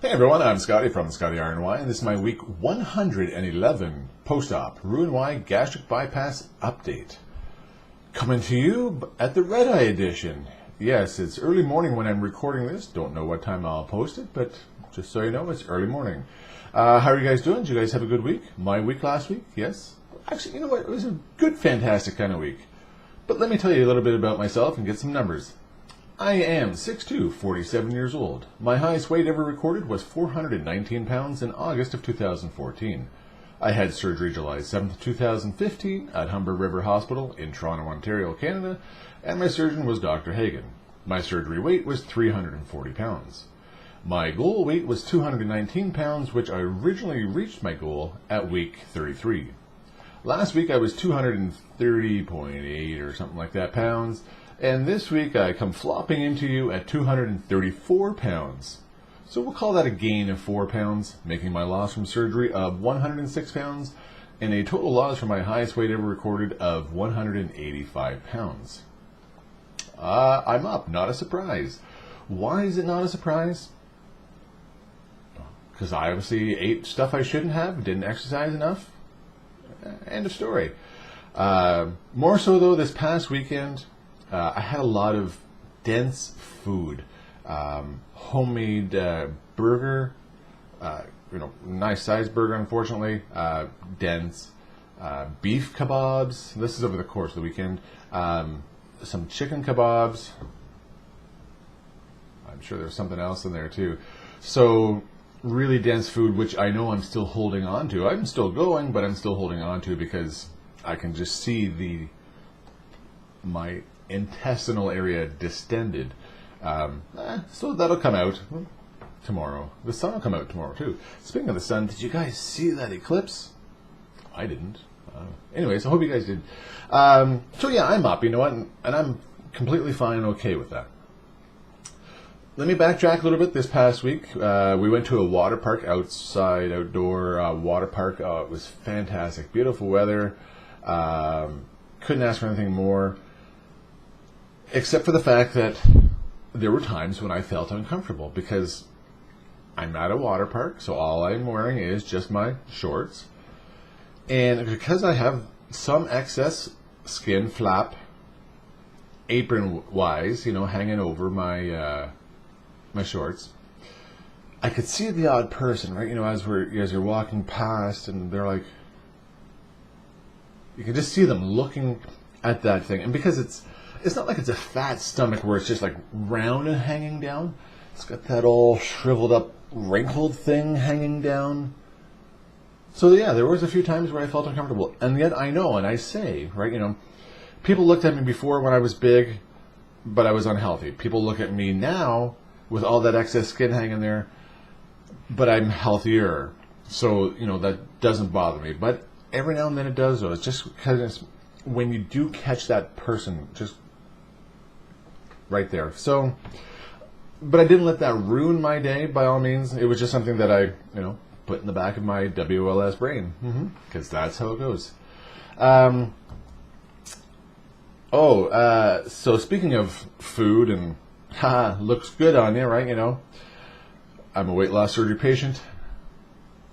Hey everyone, I'm Scotty from Skotti RNY, and this is my week 111 post-op Roux-en-Y gastric bypass update. Coming to you at the Red Eye edition. Yes, it's early morning when I'm recording this. Don't know what time I'll post it, but just so you know, it's early morning. How are you guys doing? Did you guys have a good week? My week last week? Yes? Actually, you know what? It was a good, fantastic kind of week. But let me tell you a little bit about myself and get some numbers. I am 6'2", 47 years old. My highest weight ever recorded was 419 pounds in August of 2014. I had surgery July 7th, 2015 at Humber River Hospital in Toronto, Ontario, Canada, and my surgeon was Dr. Hagen. My surgery weight was 340 pounds. My goal weight was 219 pounds, which I originally reached my goal at week 33. Last week I was 230.8 or something like that pounds. And this week I come flopping into you at 234 pounds. So we'll call that a gain of 4 pounds, making my loss from surgery of 106 pounds, and a total loss from my highest weight ever recorded of 185 pounds. I'm up, not a surprise. Why is it not a surprise? Because I obviously ate stuff I shouldn't have, didn't exercise enough. End of story. More so though, this past weekend, I had a lot of dense food, homemade burger, nice sized burger, unfortunately, dense, beef kebabs. This is over the course of the weekend. Some chicken kebabs. I'm sure there's something else in there too. So really dense food, which I know I'm still holding on to. I'm still going, but I'm still holding on to because I can just see my intestinal area distended. So that'll come out tomorrow. The sun will come out tomorrow too. Speaking of the sun, did you guys see that eclipse? I didn't. Anyways, I hope you guys did. So yeah, I'm up, you know what, and I'm completely fine and okay with that. Let me backtrack a little bit. This past week, we went to a water park, outdoor water park. It was fantastic, beautiful weather. Couldn't ask for anything more. Except for the fact that there were times when I felt uncomfortable because I'm at a water park, so all I'm wearing is just my shorts. And because I have some excess skin flap, apron-wise, hanging over my my shorts, I could see the odd person, right? As you're walking past, and they're like, you can just see them looking at that thing, and because it's not like it's a fat stomach where it's just like round and hanging down. It's got that all shriveled up, wrinkled thing hanging down. So yeah, there was a few times where I felt uncomfortable. And yet I know, and I say, right, people looked at me before when I was big, but I was unhealthy. People look at me now with all that excess skin hanging there, but I'm healthier. So, that doesn't bother me. But every now and then it does, though. It's just because when you do catch that person, just right there. So, but I didn't let that ruin my day, by all means. It was just something that I, put in the back of my WLS brain, because that's how it goes. So speaking of food and, looks good on you, right? I'm a weight loss surgery patient.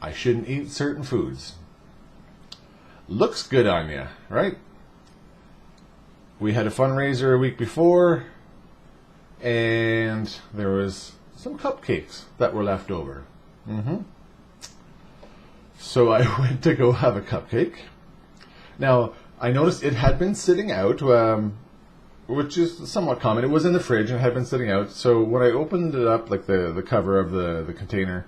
I shouldn't eat certain foods. Looks good on you, right? We had a fundraiser a week before, and there was some cupcakes that were left over. So I went to go have a cupcake. Now, I noticed it had been sitting out, which is somewhat common. It was in the fridge and had been sitting out. So when I opened it up, like the cover of the container,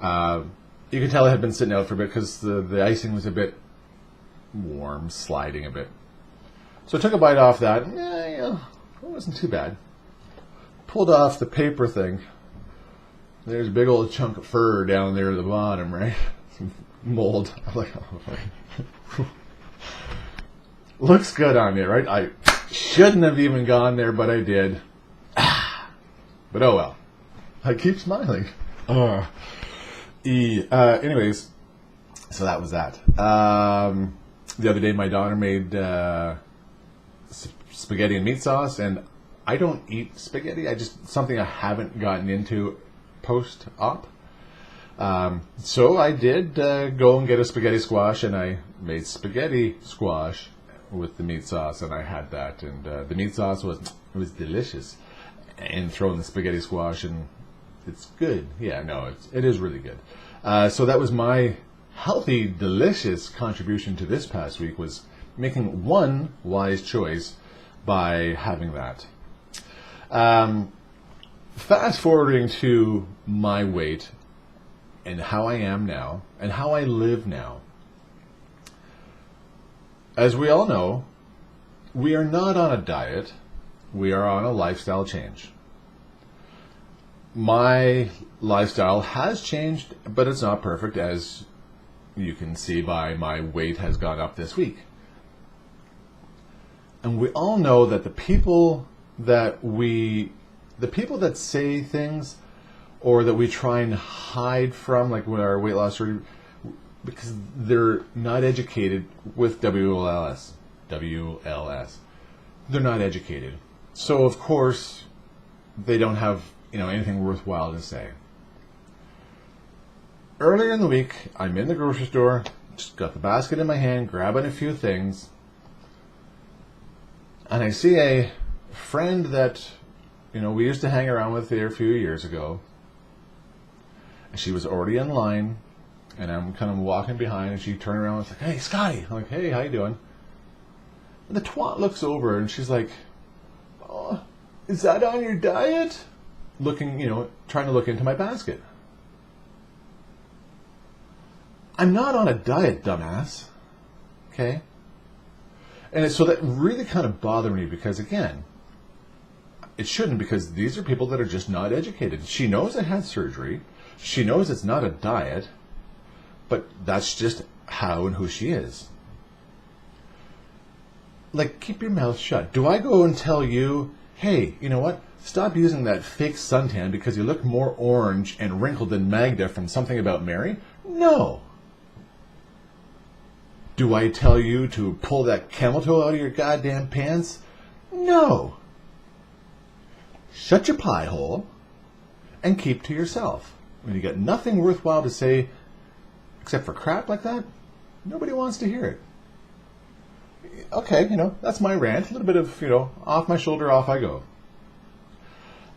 you could tell it had been sitting out for a bit because the icing was a bit warm, sliding a bit. So I took a bite off that. It wasn't too bad. Pulled off the paper thing. There's a big old chunk of fur down there at the bottom, right? Some mold. I'm like, oh. Looks good on you, right? I shouldn't have even gone there, but I did. But oh well. I keep smiling. Anyways, so that was that. The other day, my daughter made spaghetti and meat sauce, and I don't eat spaghetti. Something I haven't gotten into post-op. So I did go and get a spaghetti squash, and I made spaghetti squash with the meat sauce, and I had that, and the meat sauce was delicious. And throwing the spaghetti squash, and it's good. Yeah, no, it is really good. So that was my healthy, delicious contribution to this past week, was making one wise choice by having that. Fast forwarding to my weight and how I am now and how I live now. As we all know, we are not on a diet. We are on a lifestyle change. My lifestyle has changed, but it's not perfect, as you can see by my weight has gone up this week. And we all know that the people that say things or that we try and hide from, like with our weight loss surgery, because they're not educated with WLS. They're not educated. So of course they don't have, anything worthwhile to say. Earlier in the week, I'm in the grocery store, just got the basket in my hand, grabbing a few things, and I see a friend that, we used to hang around with there a few years ago. And she was already in line, and I'm kind of walking behind, and she turned around and was like, "Hey, Scotty." I'm like, "Hey, how you doing?" And the twat looks over, and she's like, "Oh, is that on your diet?" Looking, trying to look into my basket. I'm not on a diet, dumbass. Okay? And so that really kind of bothered me, because, again, it shouldn't, because these are people that are just not educated. She knows I had surgery. She knows it's not a diet, but that's just how and who she is. Like, keep your mouth shut. Do I go and tell you, "Hey, you know what? Stop using that fake suntan because you look more orange and wrinkled than Magda from Something About Mary"? No. Do I tell you to pull that camel toe out of your goddamn pants? No. Shut your pie hole and keep to yourself. When you got nothing worthwhile to say except for crap like that, nobody wants to hear it. Okay, that's my rant. A little bit of, off my shoulder, off I go.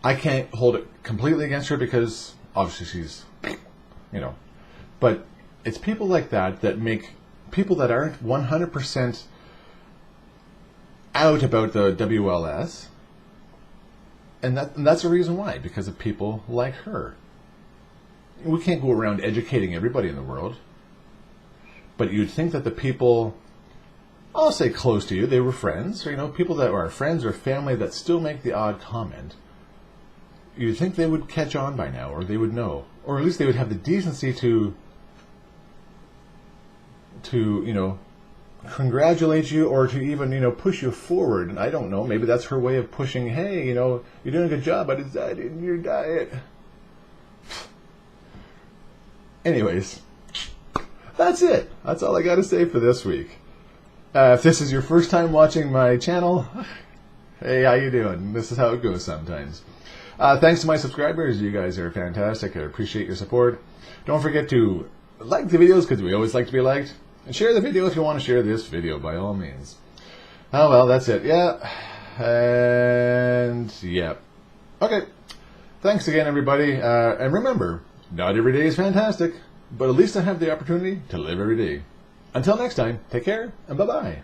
I can't hold it completely against her because obviously she's, but it's people like that that make people that aren't 100% out about the WLS, and that's the reason why, because of people like her. We can't go around educating everybody in the world, but you'd think that the people, I'll say close to you, they were friends, or people that are friends or family that still make the odd comment, you'd think they would catch on by now, or they would know, or at least they would have the decency to congratulate you, or to even, push you forward. And I don't know, maybe that's her way of pushing, "Hey, you're doing a good job. I decided in your diet." Anyways, that's it. That's all I got to say for this week. If this is your first time watching my channel, hey, how you doing? This is how it goes sometimes. Thanks to my subscribers. You guys are fantastic. I appreciate your support. Don't forget to like the videos, because we always like to be liked. And share the video if you want to share this video, by all means. Oh, well, that's it. Yeah. And, yeah. Okay. Thanks again, everybody. And remember, not every day is fantastic, but at least I have the opportunity to live every day. Until next time, take care, and bye-bye.